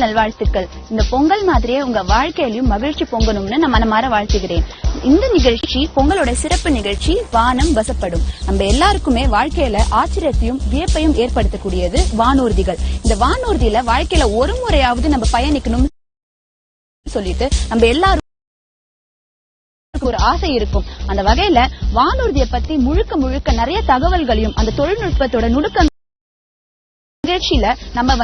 பொங்கல் நல்வாழ்த்துக்கள். இந்த பொங்கல் மாதிரியே உங்க வாழ்க்கையிலும் மகிழ்ச்சி பொங்கணும்னு நான் மனமாற வாழ்த்துகிறேன். இந்த நிகழ்ச்சி பொங்கலோட சிறப்பு நிகழ்ச்சி வானம் வசப்படும். நம்ம எல்லாருக்குமே வாழ்க்கையில ஆச்சரியத்தையும் வியப்பையும் ஏற்படுத்தக்கூடியது வானூர்திகள். இந்த வானூர்தியில வாழ்க்கையில ஒரு முறையாவது நம்ம பயணிக்கணும் சொல்லிட்டு நம்ம எல்லாரும் ஒரு ஆசை இருக்கும். அந்த வகையில வானூர்தியை பத்தி முழுக்க நிறைய தகவல்களையும் அந்த தொழில்நுட்பத்தோட நுணுக்க நிகழ்ச்சியில நம்ம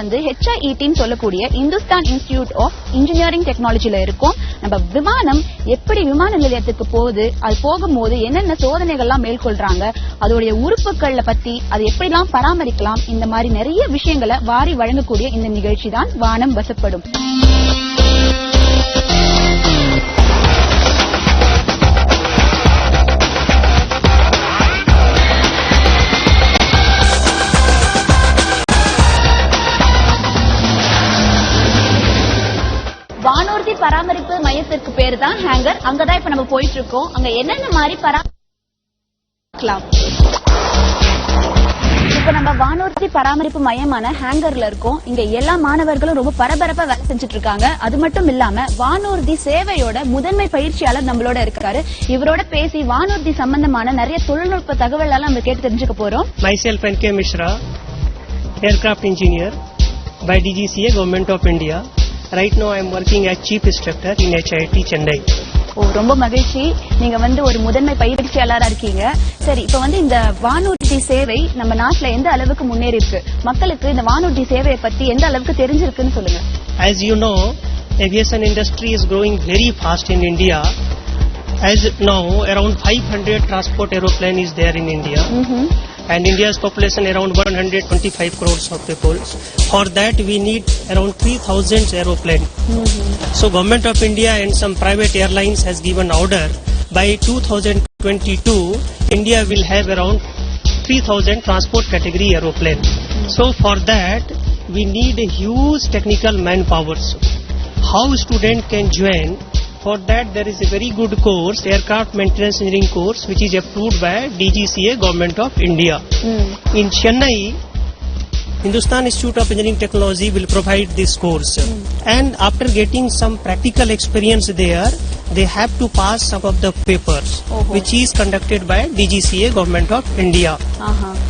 HIET சொல்லக்கூடிய இந்துஸ்தான் இன்ஸ்டிடியூட் ஆஃப் இன்ஜினியரிங் டெக்னாலஜில இருக்கோம். நம்ம விமானம் எப்படி விமான நிலையத்துக்கு போகுது, அது போகும்போது என்னென்ன சோதனைகள்லாம் மேற்கொள்றாங்க, அதோடைய உறுப்புகள்ல பத்தி அது எப்படிலாம் பராமரிக்கலாம், இந்த மாதிரி நிறைய விஷயங்களை வாரி வழங்கக்கூடிய இந்த நிகழ்ச்சி தான் வானம் வசப்படும். வானூர்தி பராமரிப்பு மையத்திற்கு பேரு தான் ஹேங்கர். அங்கதான் இப்ப நம்ம போயிட்டு இருக்கோம். அங்க என்னென்ன மாதிரி பராமரிக்கலாம். இப்ப நம்ம வானூர்தி பராமரிப்பு மையமான ஹேங்கர்ல இருக்கோம். இங்க எல்லா மாணவர்களும் ரொம்ப பரபரப்பா வேலை செஞ்சுட்டு இருக்காங்க. அது மட்டும் இல்லாம வானூர்தி சேவையோட முதன்மை பயிற்சியாளர் நம்மளோட இருக்காரு. இவரோட பேசி வானூர்தி சம்பந்தமான நிறைய தொழில்நுட்ப தகவல் எல்லாம் நம்ம கேட்டு தெரிஞ்சுக்க போறோம். Myself N.K. Mishra, aircraft engineer by DGCA, Government of India. Right now I am working as chief instructor in HIET Chennai. ரொம்ப மகிழ்ச்சி. நீங்க ஒரு முதன்மை பயிற்சியாளரா இருக்கீங்க. சரி, இப்ப இந்த வானூர்தி சேவை நம்ம நாட்டுல எந்த அளவுக்கு முன்னேறி இருக்கு, மக்களுக்கு இந்த வானூர்தி சேவையை பத்தி எந்த அளவுக்கு தெரிஞ்சிருக்குன்னு சொல்லுங்க. As you know, aviation industry is growing very fast in India. As now around 500 transport aeroplane is there in India. And India's population around 125 crores of people. For that we need around 3,000 aeroplane. So Government of India and some private airlines has given order by 2022 India will have around 3,000 transport category aeroplane. So for that we need a huge technical manpower. How student can join? For that there is a very good course, aircraft maintenance engineering course, which is approved by DGCA, Government of India. In Chennai, Hindustan Institute of Engineering Technology will provide this course. And after getting some practical experience there, they have to pass some of the papers, which is conducted by DGCA, Government of India.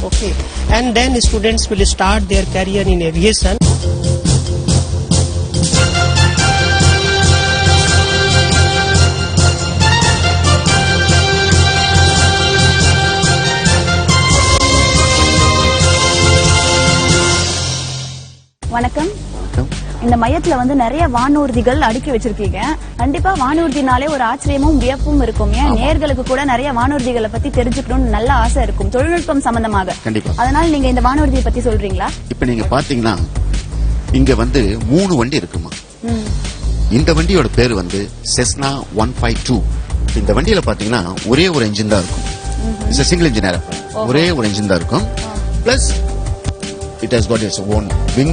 Okay. And then students will start their career in aviation. வணக்கம். இந்த மையத்துல நிறைய வானூர்திகள் அடுக்கி வச்சிருக்கீங்க. கண்டிப்பா வானூர்தினாலே ஒரு ஆச்சரியமும் வியப்பும் இருக்கும். ஏன் நேர்களுக்கு கூட நிறைய வானூர்திகளை பத்தி தெரிஞ்சுக்கணும்னு நல்ல ஆசை இருக்கும், தொழில்நுட்பம் சம்பந்தமாக. அதனால நீங்க இந்த வானூர்தியை பத்தி சொல்றீங்களா? இப்ப நீங்க பாத்தீங்கன்னா இங்க 3 வண்டி இருக்குமா. இந்த வண்டியோட பேரு செஸ்னா 152. இந்த வண்டியில பாத்தீங்கன்னா ஒரே ஒரு என்ஜின் தான் இருக்கும். சிங்கிள் இன்ஜின் ஏர்பிளேன், ஒரே ஒரு என்ஜின் தான் இருக்கும். Plus it has got its own wing.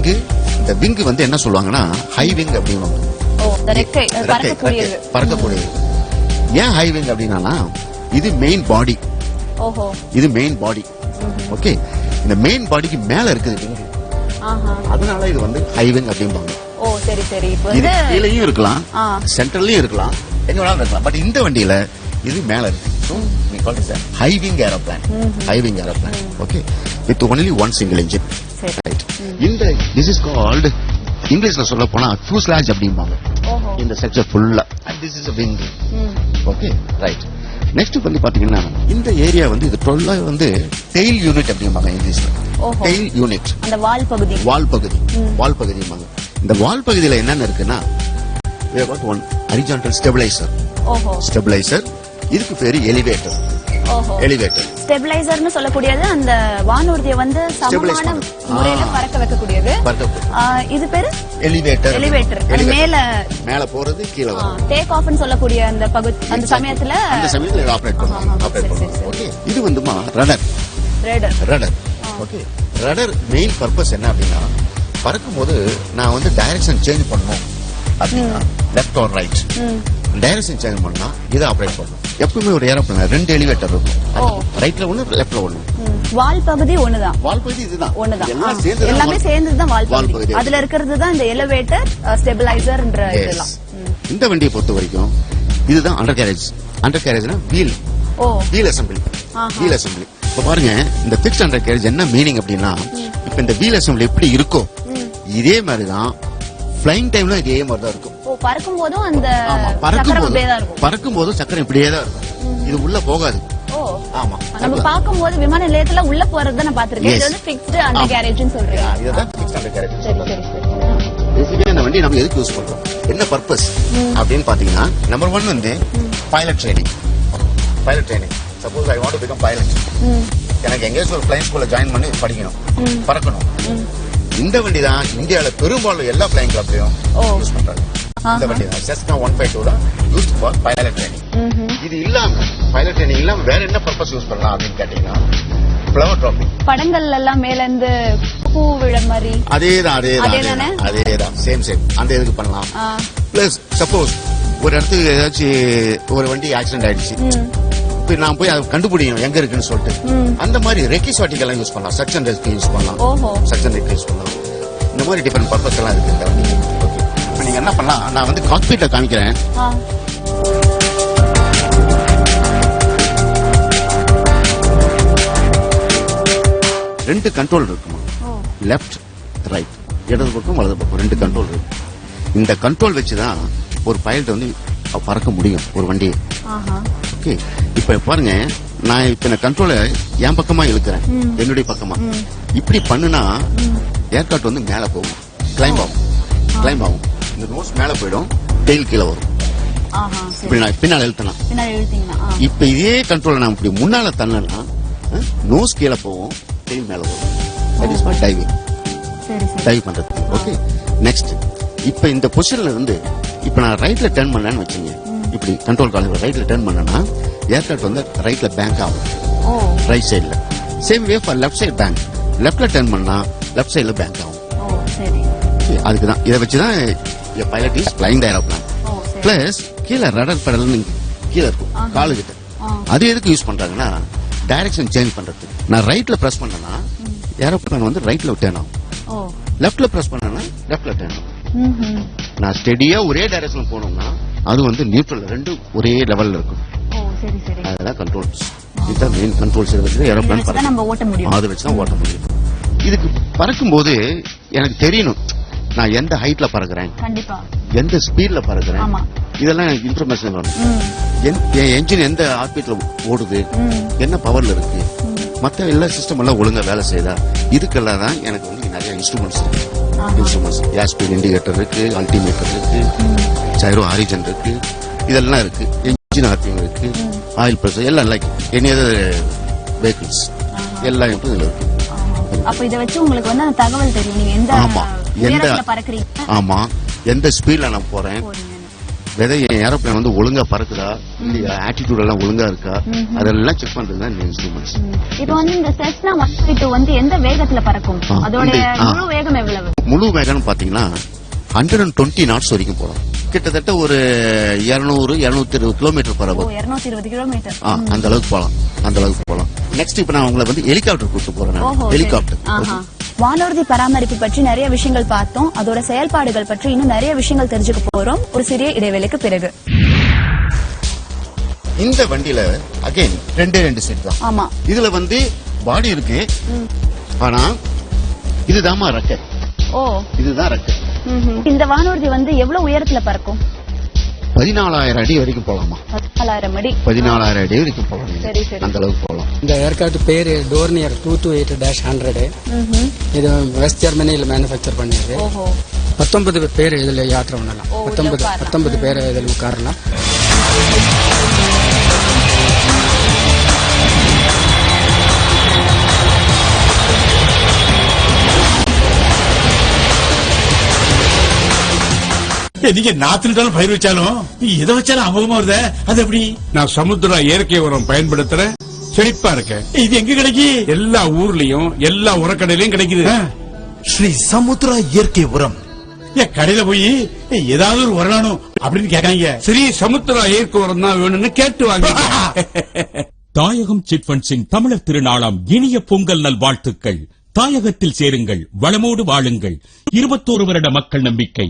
இந்த விங் என்ன சொல்லுவாங்கன்னா ஹை விங் அப்படின்னு பறக்கக்கூடியது. ஏன் ஹை விங் அப்படின்னா இது மெயின் பாடி. இது மெயின் பாடி. ஓகே, இந்த மெயின் பாடிக்கு மேல இருக்குது விங். அதனால இது ஹை விங் அப்படிம்பாங்க. இது கீழேயும் இருக்கலாம், சென்ட்ரல்லயும் இருக்கலாம், எங்க வேணாலும் இருக்கலாம். பட் இந்த வண்டியில இது மேல இருக்கு. So we call it a high wing aeroplane. High wing aeroplane. Okay, with only one single engine. Right. This is called Englishல சொல்ல போனா fuselage அப்படிம்பாங்க. இந்த செக்ஷன் ஃபுல்லா. And this is a wing. Okay, right. Next பாத்தீங்கன்னா இந்த area இது டோட்டலா tail unit அப்படிம்பாங்க இங்கிலீஷ்ல. டெயில் யூனிட், அந்த வால் பகுதி. வால் பகுதிம்பாங்க. இந்த வால் பகுதியில என்னென்ன இருக்குன்னா we have got one horizontal stabilizer. Stabilizer. இதுக்கு பேரு எலிவேட்டர். எலிவேட்டர் ஸ்டெபிலைசர்னு சொல்லக்கூடியது அந்த வானூர்தியை சமமான முறையில பறக்க வைக்கக்கூடியது. இது பேரு எலிவேட்டர். எலிவேட்டர் மேல போறது, கீழ வரும். டேக் ஆஃப்னு சொல்லக்கூடிய அந்த சமயத்துல ஆபரேட் பண்ணுவாங்க. ஓகே, இது rudder. Rudder. Okay, rudder main purpose என்ன அப்படின்னா பறக்கும் போது நான் டைரக்ஷன் சேஞ்ச் பண்ணணும் அப்படின்னா left or right direction change பண்ணா இதை ஆப்ரேட் பண்ணணும். எப்பவுமே ஒரு ஏரோப்ளேன் 2 எலிவேட்டர் இருக்கும், ரைட்ல ஒண்ணு லெஃப்ட்ல ஒண்ணு. வால் பகுதி ஒண்ணுதான், வால் பகுதி இதுதான், ஒண்ணுதான், எல்லாம் எல்லாமே சேர்ந்ததுதான் வால் பகுதி. அதுல இருக்கிறது தான் இந்த எலிவேட்டர் ஸ்டெபிலைசர்ன்ற இதெல்லாம். இந்த வண்டியை பொறுத்த வரைக்கும் இதுதான் அண்டர் கேரேஜ். அண்டர் கேரேஜ்னா வீல் அசம்பிளி. வீல் அசம்பிளி இப்ப பாருங்க, இந்த பிக்ஸ்ட் அண்டர் கேரேஜ் என்ன மீனிங் அப்படின்னா, இப்ப இந்த வீல் அசம்பிளி எப்படி இருக்கோ இதே மாதிரிதான் பிளைங் டைம்ல இதே மாதிரிதான் இருக்கும். பறக்கும் போதும் அந்த பறக்கும் போதும் சக்கரம் இப்படியே தான் இருக்கும், இது உள்ள போகாது. ஆமா, நம்ம பாக்கும்போது விமான நிலையத்துல உள்ள போறத நான் பாத்திருக்கேன். இது வந்து பிக்ஸ்ட் அண்டர் கேரேஜ்னு சொல்றீங்க. இதுதான் பிக்ஸ்ட் அண்டர் கேரேஜ். பேசிக்கலி இந்த வண்டி நம்ம எதுக்கு யூஸ் பண்றோம், என்ன பர்பஸ் அப்படின்னு பாத்தீங்கன்னா, நம்பர் 1 வந்து pilot training. Pilot training, suppose I want to become pilot, எனக்கு எங்கேயாச்சும் ஒரு பிளைன் ஸ்கூல்ல ஜாயின் பண்ணி படிக்கணும், பறக்கணும். இந்த வண்டி தான் இந்தியாவில பெரும்பாலும் எல்லா பிளைங் கிளப்லயும் யூஸ் பண்றாங்க. இந்த வண்டி தான் செஸ்னா 152 தான் யூஸ் ஃபார் பைலட் ட்ரைனிங். இது இல்லாம பைலட் ட்ரைனிங் இல்லாம வேற என்ன பர்பஸ் யூஸ் பண்ணலாம் அப்படின்னு கேட்டீங்கன்னா, ஃபிளவர் டிராப்பிங். படங்கள்ல எல்லாம் மேல இருந்து பூ விழ மாதிரி அதேதான் சேம் அந்த இதுக்கு பண்ணலாம். பிளஸ் சப்போஸ் ஒரு இடத்துக்கு ஏதாச்சும் ஒரு வண்டி ஆக்சிடென்ட் ஆயிடுச்சு, இப்ப நான் போய் அதை கண்டுபிடிக்கணும் எங்க இருக்குன்னு சொல்லிட்டு, அந்த மாதிரி ரெக்கிஸ் வாட்டிக்கெல்லாம் யூஸ் பண்ணலாம், செக்ஷன் ரெஸ்கி யூஸ் பண்ணலாம், செக்ஷன் ரெஸ்கி யூஸ் பண்ணலாம். இந்த மாதிரி டிஃபரெண்ட் பர்பஸ் எல்லாம் இருக்கு இந்த வண்டி. இப்ப நீங்க என்ன பண்ணலாம், நான் வந்து காக்பீட்ல காமிக்கிறேன். ரெண்டு கண்ட்ரோல் இருக்குமா, லெப்ட் ரைட், இடது பக்கம் வலது பக்கம் 2 கண்ட்ரோல் இருக்கு. இந்த கண்ட்ரோல் வச்சுதான் ஒரு பைலட் வந்து பறக்க முடியும் ஒரு வண்டியை. ஓகே, இப்ப பாருங்க, நான் இப்ப கண்ட்ரோலை என் பக்கமா இழுக்கிறேன், என்னுடைய பக்கமா. இப்படி பண்ணுனா ஏர்கிராஃப்ட் வந்து மேல போகும், கிளைம் ஆகும். இந்த நோஸ் மேல போயிடும், டெயில் கீழே வரும். இப்படி நான் பின்னால இழுத்தலாம். இப்ப இதே கண்ட்ரோலை நான் இப்படி முன்னால தள்ளனா நோஸ் கீழே போகும், டெயில் மேல வரும். That is for diving, dive பண்றது. ஓகே, நெக்ஸ்ட் இப்ப இந்த பொசிஷன்ல இருந்து இப்ப நான் ரைட்ல டர்ன் பண்ணேன்னு வச்சுங்க, இப்படி கண்ட்ரோல் கால் ரைட்ல டர்ன் பண்ணனா ஏர்கிராஃப்ட் வந்து ரைட்ல பேங்க் ஆகும், ரைட் சைடுல. Same way for left side bank, லெஃப்ட்ல டர்ன் பண்ணா லெஃப்ட் சைடுல பேங்க் ஆகும். அதுக்குதான் இதை வச்சுதான் pilot is flying the aeroplane. Plus கீழே ரடர் பெடல் கீழே இருக்கும் காலு கிட்ட. அது எதுக்கு யூஸ் பண்றாங்கன்னா, டைரக்ஷன் சேஞ்ச் பண்றது. நான் ரைட்ல பிரஸ் பண்ணனா ஏரோப்ளேன் வந்து ரைட்ல டர்ன் ஆகும், லெஃப்ட்ல பிரஸ் பண்ணனா லெஃப்ட்ல டர்ன் ஆகும். நான் ஸ்டெடியா ஒரே டைரக்ஷன்ல போனோம்னா அது வந்து நியூட்ரல், ரெண்டும் ஒரே லெவல்ல இருக்கும். அதெல்லாம் கண்ட்ரோல்ஸ், இதுதான் மெயின் கண்ட்ரோல்ஸ். ஏரோப்ளேன் அதை வச்சுதான் ஓட்ட முடியும். இதுக்கு பறக்கும் போது எனக்கு தெரியணும் நான் எந்த ஹைட்ல பறக்கிறேன், எந்த ஸ்பீட்ல பறக்கிறேன், இதெல்லாம் எனக்கு இன்ஃபர்மேஷன் வரும். என் என்ஜின் எந்த ஆர்பிட்ல ஓடுது, என்ன பவர்ல இருக்கு, மத்த எல்லா சிஸ்டம் எல்லாம் ஒழுங்கா வேலை செய்தா, இதுக்கெல்லாம் தான் எனக்கு வந்து நிறைய இன்ஸ்ட்ருமெண்ட்ஸ் இருக்கு. ஏர் ஸ்பீட் இண்டிகேட்டர் இருக்கு, அல்டிமீட்டர் இருக்கு, சைரோ ஆரிஜன் இருக்கு, இதெல்லாம் இருக்கு. என்ஜின் ஆர்பிஎம் இருக்கு, ஆயில் பிரஷர் எல்லாம், லைக் எனி அதர் வெஹிக்கிள்ஸ் எல்லாம் இதுல இருக்கு. அப்ப இத வச்சு உங்களுக்கு வந்து அந்த தகவல் தெரியும், நீங்க எந்த உயரத்துல பறக்குறீங்க, ஆமா எந்த ஸ்பீட்ல நான் போறேன், வெதை ஏரோப்ளேன் வந்து ஒழுங்கா பறக்குதா இல்லையா, ஆட்டிடியூட் எல்லாம் ஒழுங்கா இருக்கா, அதெல்லாம் செக் பண்றது தான் இன்ஸ்ட்ருமெண்ட்ஸ். இப்போ வந்து இந்த செஸ்னா 152 வந்து எந்த வேகத்துல பறக்கும், அதோட முழு வேகம் எவ்வளவு? முழு வேகம்னு பாத்தீங்கன்னா 120 knots வரைக்கும் போலாம். கிட்டத்தட்ட ஒரு 200-220 கிலோமீட்டர் பரவும். 220 கிலோமீட்டர் அந்த அளவுக்கு போலாம். நெக்ஸ்ட் இப்ப நான் உங்களை வந்து ஹெலிகாப்டர் கூட்டு போறேன். ஹெலிகாப்டர் வானூர்தி பராமரிப்பு பற்றி நிறைய விஷயங்கள் பார்த்தோம், அதோட செயல்பாடுகள் பற்றி இன்னும் நிறைய விஷயங்கள் தெரிஞ்சுக்க போறோம் ஒரு சிறிய இடைவேளைக்கு பிறகு. இந்த வண்டியில அகைன் 2 செட் தான். ஆமா, இதுல வந்து பாடி இருக்கு, ஆனா இதுதான் ரெக்கை. இதுதான் ரெக்கை. இந்த வானூர்தி வந்து எவ்வளவு உயரத்துல பறக்கும்? 14,000 அடி வரைக்கும் போலாமா? 14,000 அடி. 14,000 அடி வரைக்கும் போலாம். அந்த அளவுக்கு போலாம். இந்த ஏர்கிராஃப்ட் பேரு டோர்னியர் 228-100. இது வெஸ்ட் ஜெர்மனியில மேனுஃபேக்சர் பண்ணிருக்கு. 19 பேர் இதுல யாத்திரை பண்ணலாம். 19 பேர் இதுல உட்காரலாம். நீங்க நாத்தினாலும் பயிர் வச்சாலும் எதை வச்சாலும் அமோகமா வருத, அது எப்படி? நான் சமுத்திர இயற்கை உரம் பயன்படுத்துறேன், செழிப்பா இருக்கேன். இது எங்க கிடைக்கு? எல்லா ஊர்லயும் எல்லா உரக்கடையிலயும் கிடைக்குது. ஸ்ரீ சமுத்திர இயற்கை உரம். கடையில போய் ஏதாவது ஒரு உரம் அப்படின்னு கேட்காங்க. ஸ்ரீ சமுத்திரா இயற்கை உரம் தான் வேணும்னு கேட்டு வாங்க. தாயகம் சிட் ஃபண்ட்ஸின் தமிழர் திருநாளாம் இனிய பொங்கல் நல்வாழ்த்துக்கள். தாயகத்தில் சேருங்கள், வளமோடு வாழுங்கள். 21 வருட மக்கள் நம்பிக்கை.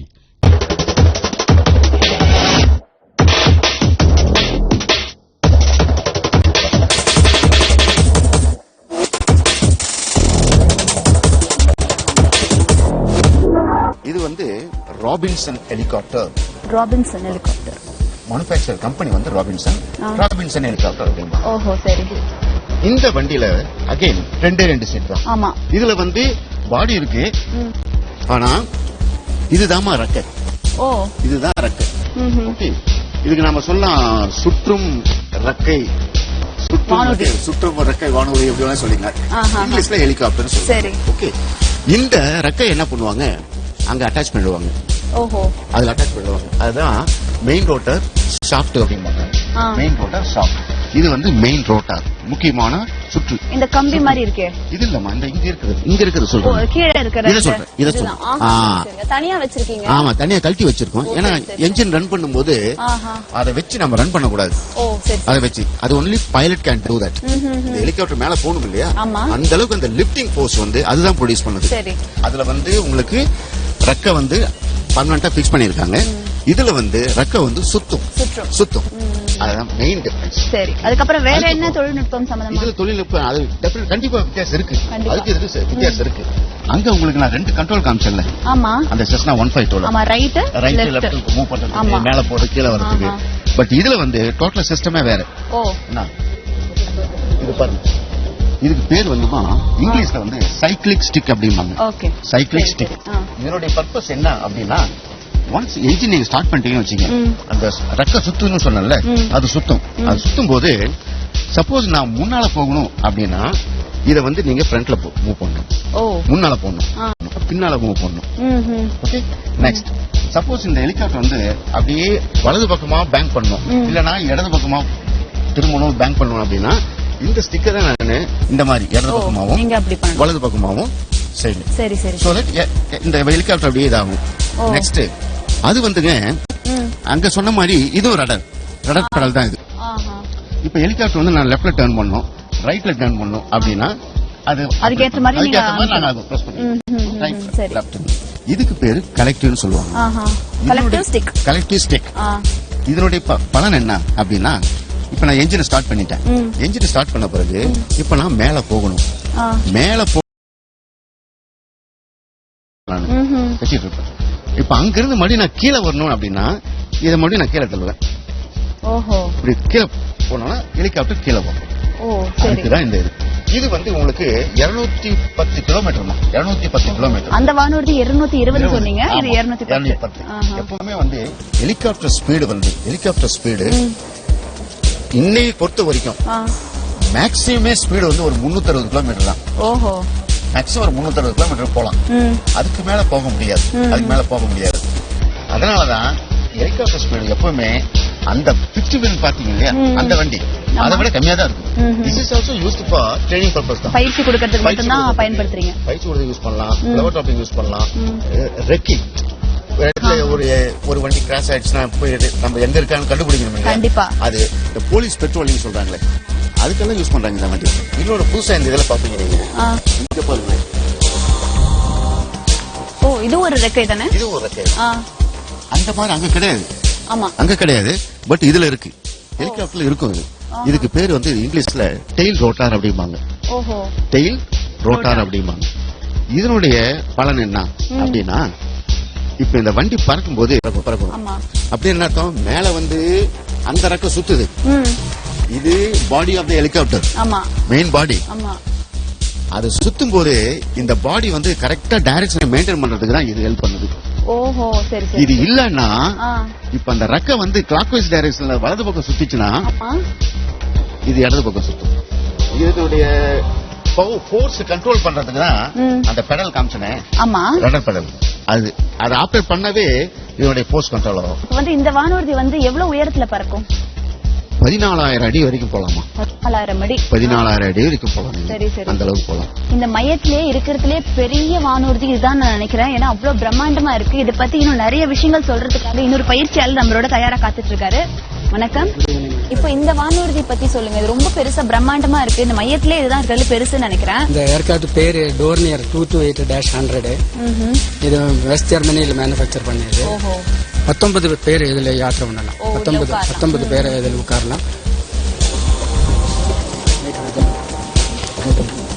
இது வந்து Robinson helicopter. Robinson helicopter manufacture company வந்து ராபின்சன் ஹெலிகாப்டர் அப்படிமா. ஓஹோ சரி. இந்த வண்டியில அகைன் 2 சீட் தான். ஆமா. இதுல வந்து பாடி இருக்கு, ஆனா இதுதாமா ரெக்கை. ஓ, இதுதான் ரெக்கை. ஓகே, இதுக்கு நாம சொல்லலாம் சுற்றும் ரெக்கை, சுற்றும் ரெக்கை வானூர்தி எப்படி வேணா சொல்லிக்கலாம். இங்கிலீஷ்ல ஹெலிகாப்டர். சரி. ஓகே, இந்த ரெக்கை என்ன பண்ணுவாங்க, அங்க அட்டாச் பண்ணிடுவாங்க. ஓஹோ, அதுல அட்டாச் பண்ணுவாங்க. அதுதான் மெயின் ரோட்டர் ஷாஃப்ட் அப்படிம்பாங்க. Main rotor shaft. இது வந்து மெயின் ரோட்டார், முக்கியமான சுற்று. இந்த கம்பி மாதிரி இருக்கே, இது இல்லம்மா, இந்த இங்க இருக்குது சொல்றேன். கீழே இருக்கிற இத சொல்றேன், இத சொல்றேன். தனியா வச்சிருக்கீங்க. ஆமா, தனியா கழட்டி வச்சிருக்கோம். ஏன்னா என்ஜின் ரன் பண்ணும்போது அதை வச்சு நம்ம ரன் பண்ண கூடாது. அதை வச்சு அது only pilot can do that. இந்த ஹெலிகாப்டர் மேல போகணும் இல்லையா, அந்த அளவுக்கு அந்த லிப்டிங் ஃபோர்ஸ் வந்து அதுதான் ப்ரொடியூஸ் பண்ணுது. அதுல வந்து உங்களுக்கு ரெக்க வந்து பர்மனண்டா பிக்ஸ் பண்ணிருக்காங்க. இதுல வந்து ரெக்க வந்து சுத்தும். அதுதான் மெயின் டிஃபரன்ஸ். சரி, அதுக்கப்புறம் வேற என்ன தொழில்நுட்பம் சம்பந்தமா? இதுல தொழில்நுட்பம் அது கண்டிப்பா வித்தியாசம் இருக்கு. அதுக்கு இதுக்கு வித்தியாசம் இருக்கு. அங்க உங்களுக்கு நான் 2 கண்ட்ரோல் காமிச்சேன்ல. ஆமா, அந்த செஸ்னா 152. ஆமா, ரைட் லெஃப்ட் மூவ் பண்றதுக்கு, மேல போறது, கீழ வரதுக்கு. பட் இதுல வந்து டோட்டல் சிஸ்டமே வேற. ஓ, என்ன இது பாருங்க, இதுக்கு பேர் வந்துமா இங்கிலீஷ்ல வந்து சைக்கிளிக் ஸ்டிக் அப்படிம்பாங்க. Okay, cyclic stick. இதனுடைய பர்பஸ் என்ன அப்படின்னா, ஒன்ஸ் என்ஜின் நீங்க ஸ்டார்ட் பண்ணிட்டீங்கன்னு வச்சுங்க, அந்த ரெக்க சுத்துன்னு சொன்னல, அது சுத்தும். அது சுத்தும் போது சப்போஸ் நான் முன்னால போகணும் அப்படின்னா இத வந்து நீங்க ஃப்ரண்ட்ல மூவ் பண்ணணும், முன்னால போகணும், பின்னால மூவ் பண்ணணும். ஓகே, நெக்ஸ்ட் சப்போஸ் இந்த ஹெலிகாப்டர் வந்து அப்படியே வலது பக்கமா பேங்க் பண்ணணும், இல்லனா இடது பக்கமா திரும்பணும் பேங்க் பண்ணணும் அப்படின்னா இந்த ஸ்டிக்கரை நான் இந்த மாதிரி இடது பக்கமாவும் வலது பக்கமாவும் செய்யணும். சரி சரி. சோ தட் இந்த ஹெலிகாப்டர் அப்படியே இதாகும். நெக்ஸ்ட் அது வந்துங்க அங்க சொன்ன மாதிரி இதுவும் ரடர் பெடல் தான் இது. இப்ப ஹெலிகாப்டர் வந்து நான் லெஃப்ட்ல டர்ன் பண்ணணும், ரைட்ல டர்ன் பண்ணணும் அப்படின்னா அதுக்கேற்ற மாதிரி நாங்க அதை பிரஸ் பண்ணுவோம். Right left. இதுக்கு பேரு கலெக்டிவ்னு சொல்லுவாங்க. Collective stick. இதனுடைய பலன் என்ன அப்படின்னா, இப்ப நான் என்ஜினை ஸ்டார்ட் பண்ணிட்டேன். என்ஜினை ஸ்டார்ட் பண்ண பிறகு இப்ப நான் மேல போகணும், மேல வச்சிட்டு இருப்பேன். இப்ப அங்க இருந்து மறுபடியும் நான் கீழே வரணும் அப்படின்னா இதை மறுபடியும் நான் கீழே தள்ளுவேன். இப்படி கீழே போனோம்னா ஹெலிகாப்டர் கீழே போகும். அதுக்குதான் இந்த இது வந்து உங்களுக்கு 210 கிலோமீட்டர். 210 கிலோமீட்டர். அந்த வானூர்தி 220 சொன்னீங்க, இது 210. எப்பவுமே வந்து ஹெலிகாப்டர் ஸ்பீடு இன்னைக்கு பொறுத்த வரைக்கும் மேக்ஸிமமே ஸ்பீடு வந்து ஒரு 360 கிலோமீட்டர் தான். ஓஹோ, மேக்ஸிமம் ஒரு 360 கிலோமீட்டர் போலாம். அதுக்கு மேல போக முடியாது. அதனாலதான் ஹெலிகாப்டர் ஸ்பீடு எப்பவுமே அந்த 50 வின் பாத்தீங்க இல்லையா, அந்த வண்டி அதை விட கம்மியா தான் இருக்கும். This is also used for training purpose தான். பயிற்சி கொடுக்கிறதுக்கு மட்டும் தான் பயன்படுத்துறீங்க. பயிற்சி கொடுத்து யூஸ் பண்ணலாம், ஃப்ளவர் டாப்பிங் யூஸ் பண்ணலாம், ரெக்கிங். ஒரு வண்டி கிராஷ் ஆயிடுச்சுன்னா போய் நம்ம எங்க இருக்கான்னு கண்டுபிடிக்கணும். கண்டிப்பா அது இந்த போலீஸ் பெட்ரோலிங் சொல்றாங்களே, அதுக்கெல்லாம் யூஸ் பண்றாங்க இந்த வண்டி. இன்னொரு புதுசா இந்த இதெல்லாம் பாப்பீங்க நீங்க. இங்க பாருங்க. ஓ, இது ஒரு ரெக்கை தானே? இது ஒரு ரெக்கை. அந்த மாதிரி அங்க கிடையாது. ஆமா, அங்க கிடையாது. பட் இதுல இருக்கு, ஹெலிகாப்டர்ல இருக்கும். இதுக்கு பேர் வந்து இங்கிலீஷ்ல டெயில் ரோட்டார் அப்படிம்பாங்க. ஓஹோ, டெயில் ரோட்டார் அப்படிம்பாங்க. இதனுடைய பலன் என்ன அப்படின்னா, இப்ப இந்த வண்டி பறக்கும் போது பறக்கணும் அப்படி என்ன அர்த்தம், மேல வந்து அந்த ரெக்க சுத்துது. இது body of the helicopter, main body. அது சுத்தும் போது இந்த பாடி வந்து கரெக்டா டைரக்ஷனை மெயின்டைன் பண்றதுக்கு தான் இது ஹெல்ப் பண்ணுது. ஓஹோ, சரி சரி. இது இல்லன்னா இப்ப அந்த ரெக்க வந்து கிளாக்வைஸ் டைரக்ஷன்ல வலது பக்கம் சுத்திச்சுன்னா இது இடது பக்கம் சுத்தும். இதனுடைய ஃபோர்ஸ் கண்ட்ரோல் பண்றதுக்கு தான் அந்த பெடல் காமிச்சனே, ரடர் பெடல். அது ஆப்ரேட் பண்ணவே இதனுடைய ஃபோர்ஸ் கண்ட்ரோல் ஆகும். வந்து இந்த வானூர்தி வந்து எவ்வளவு உயரத்துல பறக்கும்? 14,000 அடி வரைக்கும் போலாமா? 14,000 அடி. 14,000 அடி வரைக்கும் போலாம். சரி சரி. அந்த அளவுக்கு போலாம். இந்த மையத்திலே இருக்கிறதுலே பெரிய வானூர்தி இதுதான் நான் நினைக்கிறேன். ஏன்னா அவ்வளவு பிரம்மாண்டமா இருக்கு. இதை பத்தி இன்னும் நிறைய விஷயங்கள் சொல்றதுக்காக இன்னொரு பயிற்சியாளர் நம்மளோட தயாரா காத்துட்டு இருக்காரு. வணக்கம். இப்போ இந்த வானூர்தி பத்தி சொல்லுங்க. இது ரொம்ப பெருசா பிரம்மாண்டமா இருக்கு. இந்த மையத்திலே இதுதான் இருக்கிறது பெருசுன்னு நினைக்கிறேன். இந்த ஏர்கிராஃப்ட் பேரு டோர்னியர் 228-100. இது வெஸ்ட் ஜெர்மனியில் மேனுஃபேக்சர் பண்ணியது. 19 பேர் இதுல யாத்திரை பண்ணலாம். 19 பேர் இதில் உட்காரலாம்.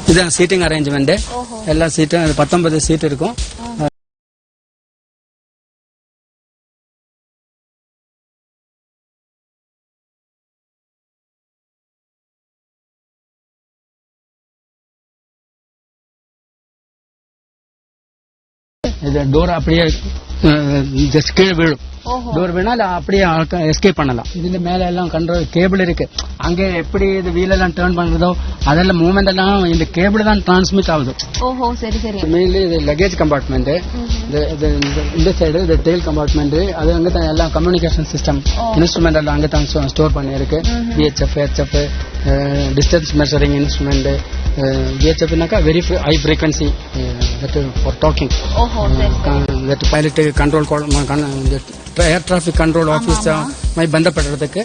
இதுதான் சீட்டிங் அரேஞ்ச்மெண்ட். எல்லா சீட்டும் 19 சீட் இருக்கும். இது டோர் அப்படியே ஜஸ்ட் கீழே விழும். டோர் வேணா அப்படியே எஸ்கேப் பண்ணலாம். இதுல மேல எல்லாம் கண்ட்ரோல் கேபிள் இருக்கு. அங்க எப்படி இது வீல் எல்லாம் டர்ன் பண்றதோ அதெல்லாம் மூவ்மெண்ட் எல்லாம் இந்த கேபிள் தான் டிரான்ஸ்மிட் ஆகுது. ஓஹோ சரி சரி. மெயின்லி இது லக்கேஜ் கம்பார்ட்மெண்ட். இந்த சைடு இது டெயில் கம்பார்ட்மெண்ட். அது அங்க தான் எல்லாம் கம்யூனிகேஷன் சிஸ்டம் இன்ஸ்ட்ருமெண்ட் எல்லாம் அங்க தான் ஸ்டோர் பண்ணிருக்கு. VHF, HF, distance measuring instrument. VHFனாக்கா very high frequency for talking. that pilot control air traffic control office மாதிரி பந்தப்படுறதுக்கு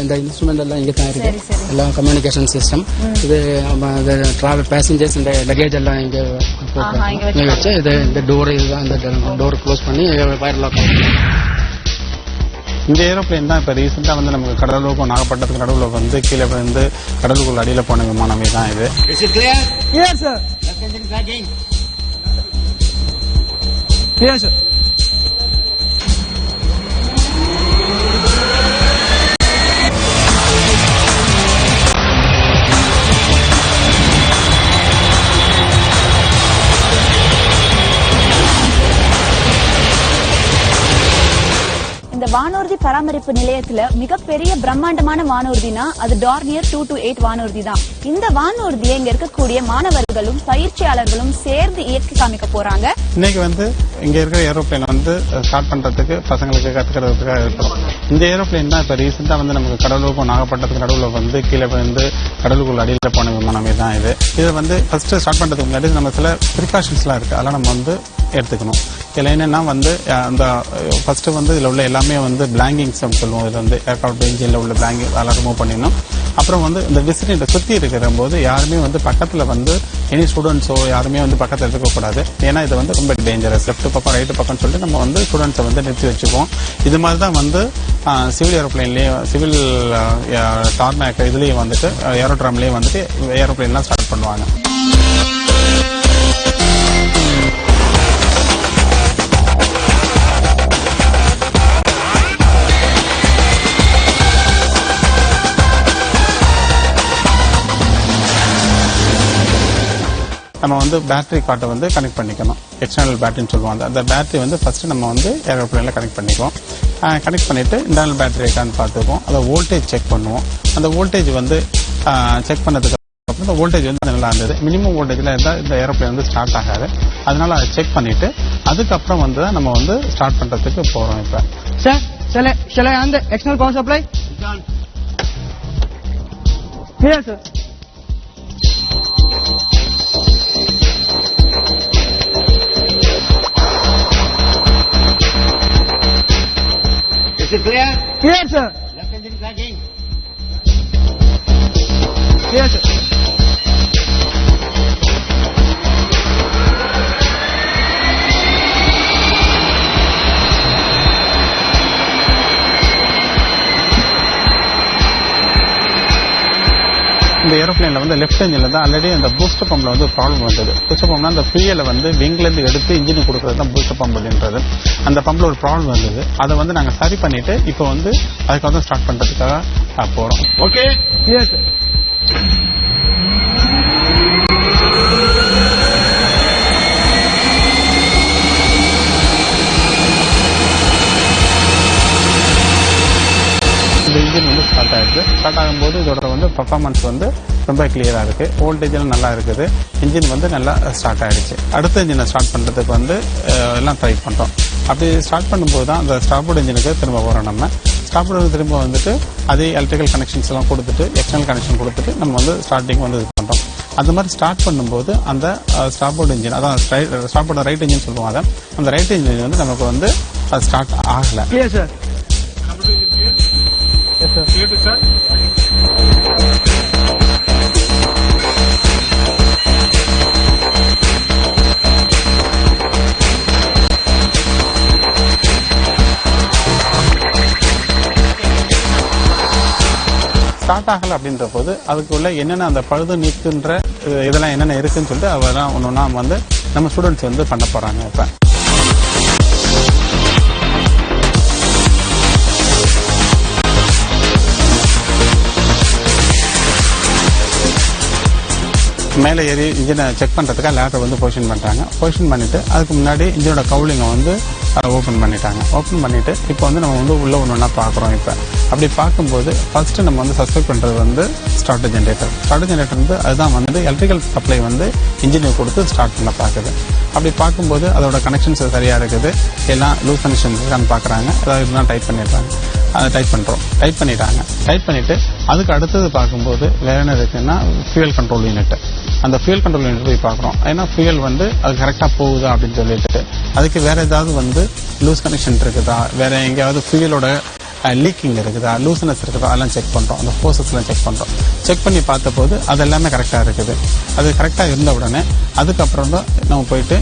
இந்த இன்ஸ்ட்ருமெண்ட் எல்லாம் இங்கே தான் இருக்கு. எல்லாம் கம்யூனிகேஷன் சிஸ்டம். இது டிராவல் பேசஞ்சர்ஸ் இந்த லக்கேஜ் எல்லாம் இங்கே வச்சு இது இந்த டோர் இதுதான் இந்த டோர் க்ளோஸ் பண்ணி வயர் லாக் ஆகும். இந்த ஏரோப்ளேன் தான் இப்போ ரீசெண்டாக வந்து நமக்கு கடலூருக்கும் நாகப்பட்டினத்துக்கு நடுவில் வந்து கீழே வந்து கடலுக்குள்ள அடியில் போன விமானமே தான் இது. இந்த வானூர்தி பராமரிப்பு நிலையத்துல மிகப்பெரிய பிரம்மாண்டமான வானூர்தினா அது டார்னியர் 228 வானூர்தி தான். இந்த வானூர்தியை இங்க இருக்கக்கூடிய மாணவர்களும் பயிற்சியாளர்களும் சேர்ந்து இயக்கி காமிக்க போறாங்க. இன்னைக்கு வந்து இங்க இருக்கிற ஏரோப்ளேன் வந்து ஸ்டார்ட் பண்றதுக்கு பசங்களுக்கு கத்துக்கிறதுக்காக இருக்கிறோம். இந்த ஏரோப்ளேன் தான் இப்ப ரீசெண்டா வந்து நமக்கு கடலூருக்கும் நாகப்பட்டினத்துக்கு நடுவில் வந்து கீழே வந்து கடலுக்குள்ள அடியில் போன விமானமே தான் இது. இதை வந்து ஃபர்ஸ்ட் ஸ்டார்ட் பண்றதுக்கு முன்னாடி நம்ம சில ப்ரிகாஷன்ஸ்லாம் இருக்கு. அதெல்லாம் நம்ம வந்து எடுத்துக்கணும். இதில் என்னன்னா வந்து அந்த ஃபர்ஸ்ட் வந்து இதில் உள்ள எல்லாமே வந்து பிளாங்கிங்ஸ் சொல்லுவோம். இதில் வந்து ஏர்கிராஃப்ட் இன்ஜினில் உள்ள பிளாங்கிங் அதெல்லாம் ரிமூவ் பண்ணிடணும். அப்புறம் வந்து இந்த விசிறியை சுற்றி இருக்கிற போது யாருமே வந்து பக்கத்தில் வந்து எனி ஸ்டூடெண்ட்ஸோ யாருமே வந்து பக்கத்தில் இருக்கக்கூடாது. ஏன்னா இது வந்து ரொம்ப டேஞ்சரஸ். லெஃப்ட் பக்கம் ரைட்டு பக்கம்னு சொல்லிட்டு நம்ம வந்து ஸ்டூடெண்ட்ஸை வந்து நிறுத்தி வச்சுக்குவோம். இது மாதிரி தான் வந்து சிவில் ஏரோப்ளைன்லேயும் சிவில் டார்மேக் இதுலேயும் வந்துட்டு ஏரோட்ராம்லேயும் வந்துட்டு ஏரோப்ளைன்லாம் ஸ்டார்ட் பண்ணுவாங்க. நம்ம வந்து பேட்டரி கார்ட்டை வந்து கனெக்ட் பண்ணிக்கணும். எக்ஸ்டர்னல் பேட்டரின்னு சொல்லுவாங்க. அந்த பேட்டரி வந்து ஃபர்ஸ்ட் நம்ம வந்து ஏரோப்ளேனில் கனெக்ட் பண்ணிக்குவோம். கனெக்ட் பண்ணிட்டு இன்டர்னல் பேட்டரி இருக்கான்னு பார்த்துக்குவோம். அதை வோல்டேஜ் செக் பண்ணுவோம். அந்த வோல்டேஜ் வந்து செக் பண்ணதுக்கு அப்புறம் இந்த வோல்டேஜ் வந்து நல்லா இருந்தது. மினிமம் வோல்டேஜில் இருந்தால் இந்த ஏரோப்ளேன் வந்து ஸ்டார்ட் ஆகாது. அதனால அதை செக் பண்ணிட்டு அதுக்கப்புறம் வந்து தான் நம்ம வந்து ஸ்டார்ட் பண்ணுறதுக்கு போகிறோம். இப்போ sir shall I on the external power supply? Here sir. Is it clear? Here sir. Left engine tracking. Here sir. இந்த ஏரோப்ளேனில் வந்து லெஃப்ட் இன்ஜினில் தான் ஆல்ரெடி அந்த பூஸ்டர் பம்பில் வந்து ப்ராப்ளம் வந்தது. பூஸ்டர் பம்ப்னா அந்த ஃபியூயலை வந்து விங்லேருந்து எடுத்து இன்ஜினுக்கு கொடுக்குறது தான் பூஸ்டர் பம்ப் அப்படின்றது. அந்த பம்பில் ஒரு ப்ராப்ளம் வந்தது. அதை வந்து நாங்கள் சரி பண்ணிட்டு இப்போ வந்து அதுக்காக தான் ஸ்டார்ட் பண்ணுறதுக்காக போகிறோம். Okay? Yes sir. இந்த இன்ஜின் வந்து ஸ்டார்ட் ஆயிடுது. ஸ்டார்ட் ஆகும்போது இதோட வந்து பர்ஃபார்மன்ஸ் வந்து ரொம்ப கிளியரா இருக்கு. வோல்டேஜ் நல்லா இருக்குது. இன்ஜின் வந்து நல்லா ஸ்டார்ட் ஆயிடுச்சு. அடுத்த இன்ஜினை ஸ்டார்ட் பண்றதுக்கு வந்து எல்லாம் ட்ரை பண்றோம். அப்படி ஸ்டார்ட் பண்ணும்போது தான் அந்த ஸ்டார்போர்ட் இன்ஜினுக்கு திரும்ப வரோம். நம்ம ஸ்டார்போர்ட் திரும்ப வந்துட்டு அதே எலக்ட்ரிக்கல் கனெக்ஷன்ஸ் எல்லாம் கொடுத்துட்டு எக்ஸ்டர்னல் கனெக்ஷன் கொடுத்துட்டு நம்ம வந்து ஸ்டார்டிங் வந்து இது பண்றோம். அந்த மாதிரி ஸ்டார்ட் பண்ணும்போது அந்த ஸ்டார்போர்ட் இன்ஜின், அதான் ஸ்டார்போர்ட் ரைட் இன்ஜின் சொல்லுவாங்க, அந்த ரைட் இன்ஜின் வந்து நமக்கு வந்து ஸ்டார்ட் ஆகல. Clear, sir. Yes, sir. Start ஆகல அப்படின்ற போது அதுக்குள்ள என்னென்ன அந்த பழுது நீக்குன்ற இதெல்லாம் என்னென்ன இருக்குன்னு சொல்லிட்டு அதெல்லாம் ஒன்னொன்னா வந்து நம்ம ஸ்டூடெண்ட்ஸ் வந்து பண்ண போறாங்க. இப்ப மேலே ஏறி இன்ஜினை செக் பண்ணுறதுக்காக லேட்டர் வந்து பொசிஷன் பண்ணுறாங்க. பொசிஷன் பண்ணிவிட்டு அதுக்கு முன்னாடி இன்ஜினோட கவுலிங்கை வந்து ஓப்பன் பண்ணிட்டாங்க. ஓப்பன் பண்ணிவிட்டு இப்போ வந்து நம்ம வந்து உள்ள ஒன்று பார்க்குறோம். இப்போ அப்படி பார்க்கும்போது ஃபர்ஸ்ட்டு நம்ம வந்து சஸ்பெக்ட் பண்ணுறது வந்து ஸ்டார்டர் ஜென்ரேட்டர். ஸ்டார்டர் ஜென்ரேட்டர் வந்து அதுதான் வந்து எலக்ட்ரிக்கல் சப்ளை வந்து இன்ஜினுக்கு கொடுத்து ஸ்டார்ட் பண்ண பார்க்குது. அப்படி பார்க்கும்போது அதோட கனெக்ஷன்ஸ் சரியாக இருக்குது, எல்லாம் லூஸ் கனெக்ஷன்ஸ் இருக்கான்னு பார்க்குறாங்க. ஏதாவது இதெல்லாம் டைப் பண்ணிடுறாங்க. அதை டைப் பண்ணுறோம். டைப் பண்ணிட்டாங்க. டைப் பண்ணிவிட்டு அதுக்கு அடுத்தது பார்க்கும்போது வேற என்ன இருக்குன்னா ஃபியூயல் கண்ட்ரோல் யூனிட். அந்த ஃபியூயல் கண்ட்ரோல் யூனிட் போய் பார்க்குறோம். ஏன்னா ஃபியூயல் வந்து அது கரெக்டாக போகுதா அப்படின்னு சொல்லிட்டு அதுக்கு வேற ஏதாவது வந்து லூஸ் கனெக்ஷன் இருக்குதா, வேற எங்கேயாவது ஃபியூயலோட லீக்கிங் இருக்குதா, லூஸ்னஸ் இருக்குதா, அதெல்லாம் செக் பண்ணுறோம். அந்த ஃபோர்ஸஸ்லாம் செக் பண்ணுறோம். செக் பண்ணி பார்த்தபோது அது எல்லாமே கரெக்டாக இருக்குது. அது கரெக்டாக இருந்த உடனே அதுக்கப்புறம் தான் நம்ம போயிட்டு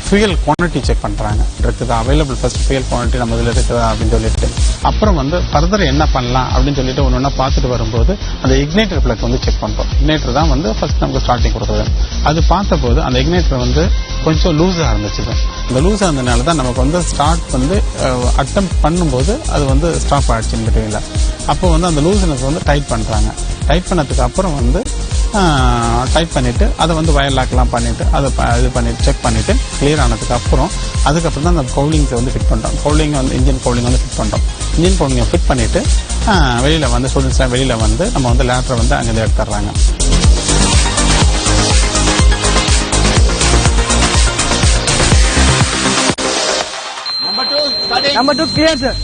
ஃபியூயல் குவான்டிட்டி செக் பண்ணுறாங்க. இருக்குதா அவைலபிள், ஃபர்ஸ்ட் ஃபியூயல் குவான்டிட்டி நம்ம இதில் இருக்குதா அப்படின்னு சொல்லிட்டு அப்புறம் வந்து ஃபர்தர் என்ன பண்ணலாம் அப்படின்னு சொல்லிட்டு ஒன்று ஒன்றா பார்த்துட்டு வரும்போது அந்த இக்னேட்டர் பிளக் வந்து செக் பண்ணுறோம். இக்னேட்டர் தான் வந்து ஃபர்ஸ்ட் நமக்கு ஸ்டார்டிங் கொடுக்குறது. அது பார்த்தபோது அந்த இக்னேட்டர் வந்து கொஞ்சம் லூஸாக இருந்துச்சு. இந்த லூஸாக இருந்ததுனால தான் நமக்கு வந்து ஸ்டார்ட் வந்து அட்டெம்ப்ட் பண்ணும்போது அது வந்து ஸ்டாப் ஆகிடுச்சுன்னு தெரியல. அப்போ வந்து அந்த லூஸ்னஸ் வந்து டைட் பண்ணுறாங்க. டைட் பண்ணதுக்கு அப்புறம் வந்து டைப் பண்ணிவிட்டு அதை வந்து வயர் லாக்லாம் பண்ணிவிட்டு அதை இது பண்ணிட்டு செக் பண்ணிவிட்டு கிளியர் ஆனதுக்கு அப்புறம் அதுக்கப்புறம் தான் அந்த கவுலிங்ஸை வந்து ஃபிட் பண்ணுறோம். கவுலிங் வந்து இன்ஜின் கவுலிங் வந்து ஃபிட் பண்ணுறோம். இன்ஜின் கவுலிங்கை ஃபிட் பண்ணிவிட்டு வெளியில் வந்து ஸ்டூடெண்ட்ஸ்லாம் வெளியில் வந்து நம்ம வந்து லேட்டரை வந்து அங்கே எடுத்துடுறாங்க. Number 2, clear, sir.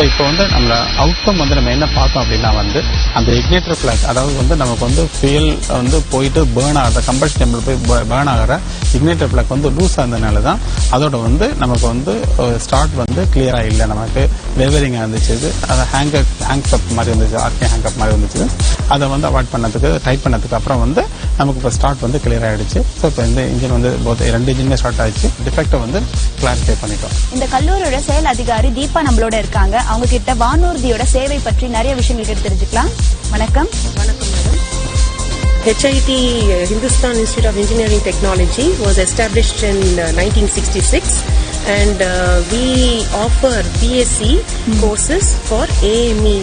இப்போ வந்து நம்மள அவுட்கம் வந்து நம்ம என்ன பார்த்தோம் அப்படின்னா வந்து அந்த இக்னேட்டர் பிளக், அதாவது வந்து நமக்கு வந்து ஃபியூயல் வந்து போயிட்டு பேர்ன் ஆகிற கம்பஷன் டெம்பிள் போய் பேர்ன் ஆகிற இக்னேட்டர் பிளக் வந்து லூஸ் ஆனதுனால தான் அதோட வந்து நமக்கு வந்து ஸ்டார்ட் வந்து கிளியராக இல்லை, நமக்கு வெவரிங்காக இருந்துச்சு. அது ஹேங்கப் மாதிரி இருந்துச்சு, ஆர்கே ஹேங்கப் மாதிரி இருந்துச்சு. அதை வந்து அவாய்ட் பண்ணதுக்கு டைப் பண்ணதுக்கு அப்புறம் வந்து நமக்கு இப்போ ஸ்டார்ட் வந்து கிளியர் ஆகிடுச்சு. ஸோ இப்போ இந்த இன்ஜின் வந்து ரெண்டு இன்ஜினுமே ஸ்டார்ட் ஆயிடுச்சு. டிஃபெக்டை வந்து கிளாரிஃபை பண்ணிட்டோம். இந்த கல்லூரியோட செயல் அதிகாரி தீபா நம்மளோட இருக்காங்க. அவங்க கிட்ட வானூர்தியோட சேவை பற்றி நிறைய விஷயங்கள் கிட்ட தெரிஞ்சுக்கலாம். வணக்கம். வணக்கம் madam. HIT Hindustan Institute of Engineering Technology was established in 1966 and we offer BSc courses for AME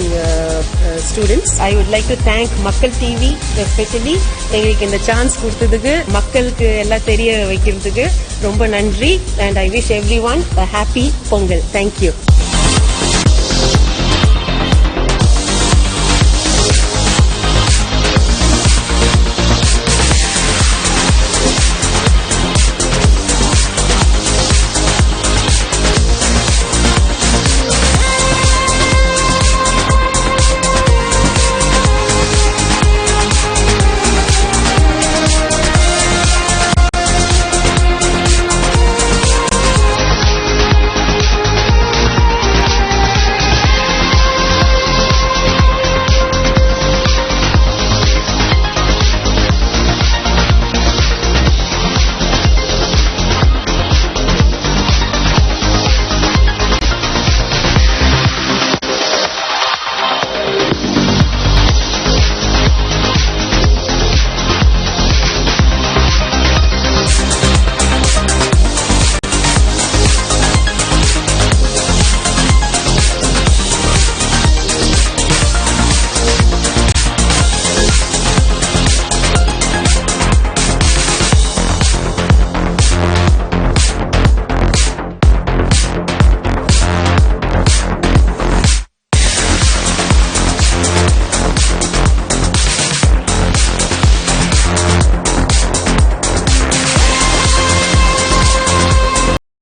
students. I would like to thank Makkal TV especially எங்களுக்கு இந்த சான்ஸ் கொடுத்ததுக்கு, மக்களுக்கு எல்லாம் தெரிய வைக்கிறதுக்கு ரொம்ப நன்றி. and I wish everyone a happy Pongal. Thank you.